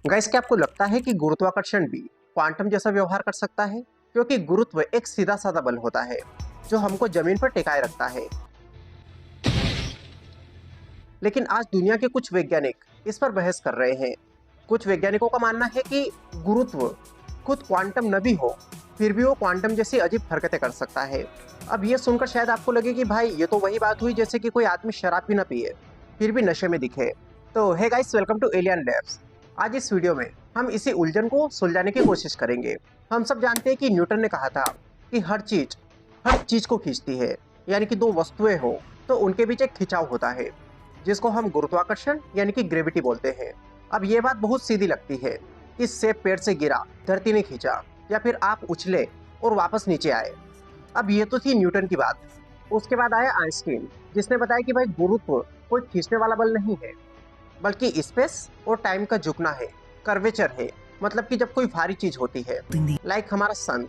Guys, क्या आपको लगता है कि गुरुत्वाकर्षण भी क्वांटम जैसा व्यवहार कर सकता है? क्योंकि गुरुत्व एक सीधा साधा बल होता है जो हमको जमीन पर टिकाए रखता है। लेकिन आज दुनिया के कुछ वैज्ञानिक इस पर बहस कर रहे हैं। कुछ वैज्ञानिकों का मानना है कि गुरुत्व खुद क्वांटम न भी हो, फिर भी वो क्वांटम जैसी अजीब हरकतें कर सकता है। अब ये सुनकर शायद आपको लगे कि भाई ये तो वही बात हुई जैसे कि कोई आदमी शराब भी ना पिए फिर भी नशे में दिखे। तो hey guys, welcome to Alien Labs. आज इस वीडियो में हम इसी उलझन को सुलझाने की कोशिश करेंगे। हम सब जानते हैं कि न्यूटन ने कहा था कि हर चीज को खींचती है। यानी कि दो वस्तुएं हो तो उनके बीच एक खिंचाव होता है, जिसको हम गुरुत्वाकर्षण यानी कि ग्रेविटी बोलते हैं। अब ये बात बहुत सीधी लगती है कि सेब पेड़ से गिरा, धरती ने खींचा, या फिर आप उछले और वापस नीचे आए। अब ये तो थी न्यूटन की बात। उसके बाद आया आइंस्टीन, जिसने बताया कि भाई गुरुत्व कोई खींचने वाला बल नहीं है, बल्कि स्पेस और टाइम का झुकना है, कर्वेचर है। मतलब कि जब कोई भारी चीज होती है, लाइक हमारा सन,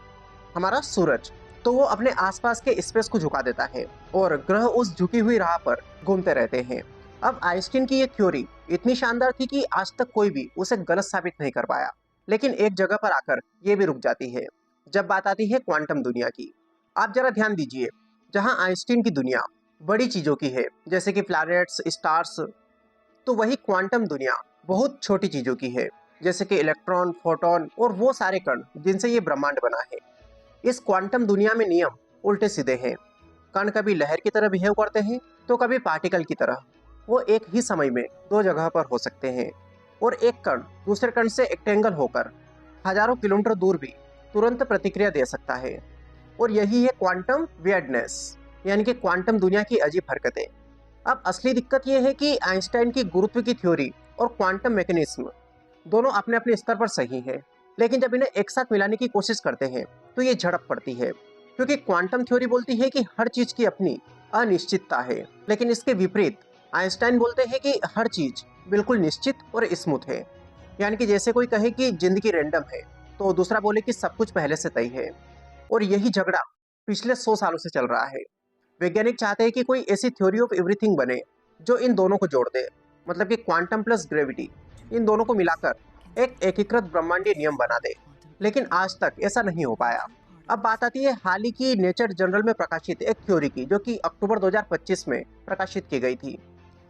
हमारा सूरज, तो वो अपने आसपास के स्पेस को झुका देता है और ग्रह उस झुकी हुई राह पर घूमते रहते हैं। अब आइंस्टीन की ये थ्योरी इतनी शानदार थी कि आज तक कोई भी उसे गलत साबित नहीं कर पाया। लेकिन एक जगह पर आकर ये भी रुक जाती है, जब बात आती है क्वांटम दुनिया की। आप जरा ध्यान दीजिए, जहां आइंस्टीन की दुनिया बड़ी चीजों की है जैसे कि प्लैनेट्स, स्टार्स, तो वही क्वांटम दुनिया बहुत छोटी चीजों की है, जैसे कि इलेक्ट्रॉन, फोटॉन और वो सारे कण जिनसे ये ब्रह्मांड बना है। इस क्वांटम दुनिया में नियम उल्टे सीधे हैं। कण कभी लहर की तरह बिहेव करते हैं तो कभी पार्टिकल की तरह। वो एक ही समय में दो जगह पर हो सकते हैं, और एक कण दूसरे कण से एक्टेंगल होकर हजारों किलोमीटर दूर भी तुरंत प्रतिक्रिया दे सकता है। और यही है क्वांटम वियर्डनेस, यानी कि क्वांटम दुनिया की अजीब हरकतें। अब असली दिक्कत यह है कि आइंस्टाइन की गुरुत्व की थ्योरी और क्वांटम मैकेनिज्म दोनों अपने अपने स्तर पर सही हैं, लेकिन जब इन्हें एक साथ मिलाने की कोशिश करते हैं तो ये झड़प पड़ती है। क्योंकि क्वांटम थ्योरी बोलती है कि हर चीज की अपनी अनिश्चितता है, लेकिन इसके विपरीत आइंस्टाइन बोलते हैं कि हर चीज बिल्कुल निश्चित और स्मूथ है। यानी कि जैसे कोई कहे कि जिंदगी रैंडम है, तो दूसरा बोले कि सब कुछ पहले से तय है। और यही झगड़ा पिछले 100 सालों से चल रहा है। वैज्ञानिक चाहते हैं कि कोई ऐसी थ्योरी ऑफ एवरीथिंग बने जो इन दोनों को जोड़ दे, मतलब कि क्वांटम प्लस ग्रेविटी, इन दोनों को मिलाकर एक एकीकृत ब्रह्मांडीय नियम बना दे। लेकिन आज तक ऐसा नहीं हो पाया। अब बात आती है हाल ही की नेचर जर्नल में प्रकाशित एक थ्योरी की, जो कि अक्टूबर 2025 में प्रकाशित की गई थी।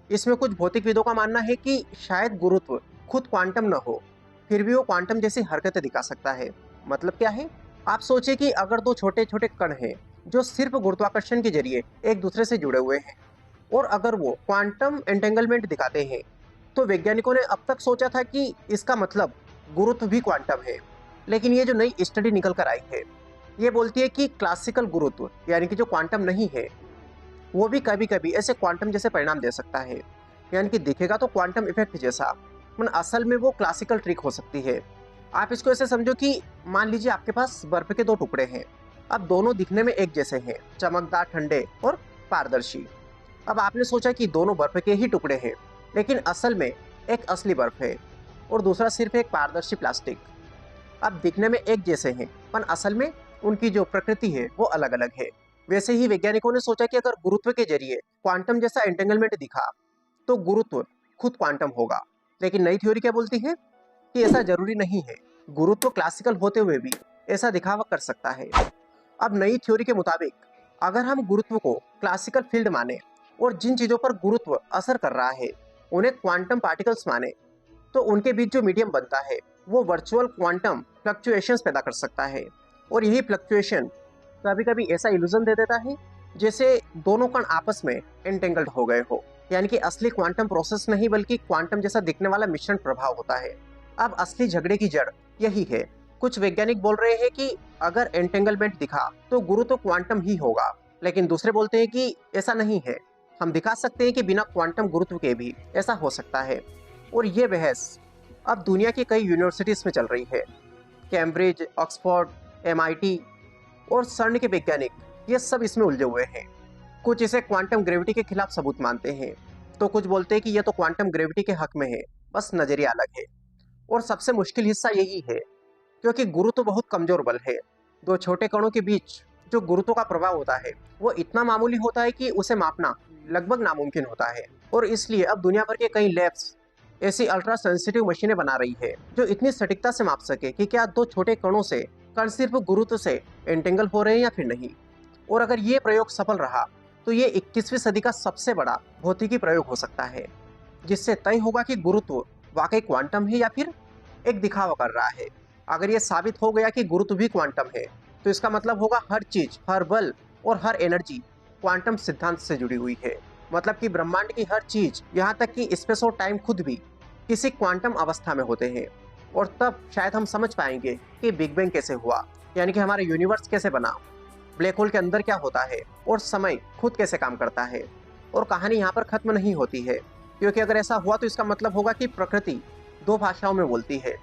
इसमें कुछ भौतिकविदों का मानना है कि शायद गुरुत्व खुद क्वांटम न हो, फिर भी वो क्वांटम जैसी हरकतें दिखा सकता है। मतलब क्या है? आप सोचिए कि अगर दो छोटे छोटे कण हैं जो सिर्फ गुरुत्वाकर्षण के जरिए एक दूसरे से जुड़े हुए हैं, और अगर वो क्वांटम एंटेंगलमेंट दिखाते हैं, तो वैज्ञानिकों ने अब तक सोचा था कि इसका मतलब गुरुत्व भी क्वांटम है। लेकिन ये जो नई स्टडी निकल कर आई है, ये बोलती है कि क्लासिकल गुरुत्व यानी कि जो क्वांटम नहीं है, वो भी कभी कभी ऐसे क्वांटम जैसे परिणाम दे सकता है। यानी कि दिखेगा तो क्वांटम इफेक्ट जैसा, पर असल में वो क्लासिकल ट्रिक हो सकती है। आप इसको ऐसे समझो कि मान लीजिए आपके पास बर्फ के दो टुकड़े हैं। अब दोनों दिखने में एक जैसे हैं, चमकदार, ठंडे और पारदर्शी। अब आपने सोचा कि दोनों बर्फ के ही टुकड़े हैं, लेकिन असल में एक असली बर्फ है और दूसरा सिर्फ एक पारदर्शी प्लास्टिक। अब दिखने में एक जैसे हैं, पर असल में उनकी जो प्रकृति है वो अलग अलग है। वैसे ही वैज्ञानिकों ने सोचा कि अगर गुरुत्व के जरिए क्वांटम जैसा एंटेंगलमेंट दिखा, तो गुरुत्व खुद क्वांटम होगा। लेकिन नई थ्योरी क्या बोलती है कि ऐसा जरूरी नहीं है। गुरुत्व क्लासिकल होते हुए भी ऐसा दिखावा कर सकता है। अब नई थ्योरी के मुताबिक अगर हम गुरुत्व को क्लासिकल फील्ड माने और जिन चीजों पर गुरुत्व असर कर रहा है उन्हें क्वांटम पार्टिकल्स माने, तो उनके बीच जो मीडियम बनता है वो वर्चुअल क्वांटम फ्लक्चुएशंस पैदा कर सकता है। और यही फ्लक्चुएशन कभी कभी ऐसा इल्यूजन दे देता है जैसे दोनों कण आपस में एंटेंगल्ड हो गए हो। यानी कि असली क्वांटम प्रोसेस नहीं, बल्कि क्वांटम जैसा दिखने वाला मिश्रण प्रभाव होता है। अब असली झगड़े की जड़ यही है। कुछ वैज्ञानिक बोल रहे हैं कि अगर एंटेंगलमेंट दिखा तो गुरु तो क्वांटम ही होगा, लेकिन दूसरे बोलते हैं कि ऐसा नहीं है, हम दिखा सकते हैं कि बिना क्वांटम गुरुत्व के भी ऐसा हो सकता है। और ये बहस अब दुनिया की कई यूनिवर्सिटीज में चल रही है। कैम्ब्रिज, ऑक्सफोर्ड, एमआईटी और सर्न के वैज्ञानिक ये सब इसमें उलझे हुए हैं। कुछ इसे क्वांटम ग्रेविटी के खिलाफ सबूत मानते हैं, तो कुछ बोलते हैं कि यह तो क्वांटम ग्रेविटी के हक में है, बस नजरिया अलग है। और सबसे मुश्किल हिस्सा यही है, क्योंकि गुरुत्व तो बहुत कमजोर बल है। दो छोटे कणों के बीच जो गुरुत्व का प्रभाव होता है वो इतना मामूली होता है कि उसे मापना लगभग नामुमकिन होता है। और इसलिए अब दुनिया भर के कई लैब्स ऐसी अल्ट्रा सेंसिटिव मशीनें बना रही है जो इतनी सटीकता से माप सके कि क्या दो छोटे कणों से कण सिर्फ गुरुत्व से एंटेंगल हो रहे हैं या फिर नहीं। और अगर ये प्रयोग सफल रहा तो ये 21वीं सदी का सबसे बड़ा भौतिकी प्रयोग हो सकता है, जिससे तय होगा कि गुरुत्व वाकई क्वांटम है या फिर एक दिखावा कर रहा है। अगर ये साबित हो गया कि गुरुत्व भी क्वांटम है तो इसका मतलब होगा हर चीज, हर बल और हर एनर्जी क्वांटम सिद्धांत से जुड़ी हुई है। मतलब कि ब्रह्मांड की हर चीज, यहाँ तक कि स्पेस और टाइम खुद भी किसी क्वांटम अवस्था में होते हैं। और तब शायद हम समझ पाएंगे कि बिग बैंग कैसे हुआ, यानी कि हमारा यूनिवर्स कैसे बना, ब्लैक होल के अंदर क्या होता है और समय खुद कैसे काम करता है। और कहानी यहाँ पर खत्म नहीं होती है, क्योंकि अगर ऐसा हुआ तो इसका मतलब होगा कि प्रकृति दो भाषाओं में बोलती है,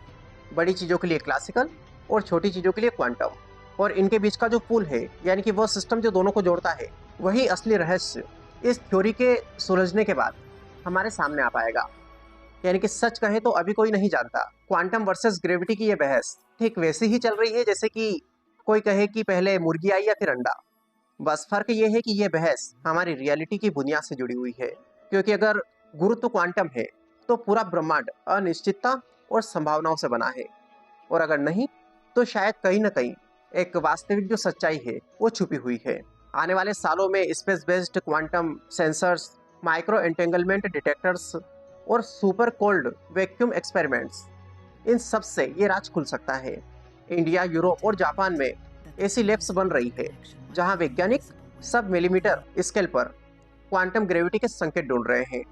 बड़ी चीज़ों के लिए क्लासिकल और छोटी चीज़ों के लिए क्वांटम। और इनके बीच का जो पुल है, यानी कि वह सिस्टम जो दोनों को जोड़ता है, वही असली रहस्य इस थ्योरी के सुलझने के बाद हमारे सामने आ पाएगा। यानी कि सच कहे तो अभी कोई नहीं जानता। क्वांटम वर्सेस ग्रेविटी की यह बहस ठीक वैसी ही चल रही है जैसे कि कोई कहे कि पहले मुर्गी आई या फिर अंडा। बस फर्क ये है कि यह बहस हमारी रियलिटी की बुनियाद से जुड़ी हुई है, क्योंकि अगर गुरुत्व क्वांटम है तो पूरा ब्रह्मांड अनिश्चितता और संभावनाओं से बना है, और अगर नहीं तो शायद कहीं ना कहीं एक वास्तविक जो सच्चाई है वो छुपी हुई है। आने वाले सालों में space based quantum sensors, micro entanglement detectors और सुपर कोल्ड वैक्यूम एक्सपेरिमेंट्स, इन सब से ये राज खुल सकता है। इंडिया, यूरोप और जापान में ऐसी लैब्स बन रही है जहां वैज्ञानिक सब मिलीमीटर स्केल पर क्वांटम ग्रेविटी के संकेत ढूंढ रहे हैं।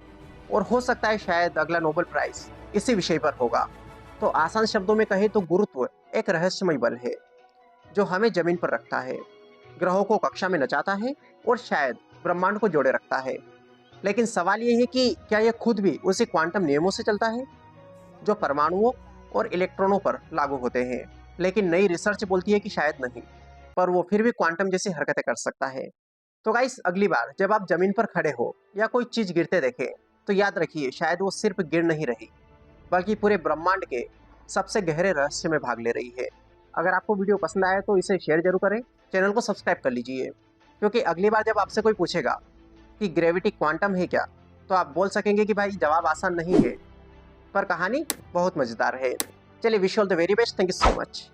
और हो सकता है शायद अगला नोबेल प्राइज इसी विषय पर होगा। तो आसान शब्दों में कहे तो गुरुत्व एक रहस्यमय बल है जो हमें जमीन पर रखता है, ग्रहों को कक्षा में नचाता है और शायद ब्रह्मांड को जोड़े रखता है। लेकिन सवाल ये है कि क्या यह खुद भी उसी क्वांटम नियमों से चलता है जो परमाणुओं और इलेक्ट्रॉनों पर लागू होते हैं। लेकिन नई रिसर्च बोलती है कि शायद नहीं, पर वो फिर भी क्वांटम जैसी हरकतें कर सकता है। तो गाइस, अगली बार जब आप जमीन पर खड़े हो या कोई चीज गिरते देखें तो याद रखिए, शायद वो सिर्फ गिर नहीं रही, बल्कि पूरे ब्रह्मांड के सबसे गहरे रहस्य में भाग ले रही है। अगर आपको वीडियो पसंद आया तो इसे शेयर जरूर करें, चैनल को सब्सक्राइब कर लीजिए, क्योंकि अगली बार जब आपसे कोई पूछेगा कि ग्रेविटी क्वांटम है क्या, तो आप बोल सकेंगे कि भाई जवाब आसान नहीं है, पर कहानी बहुत मजेदार है। चलिए, wish all the very best. Thank you so much.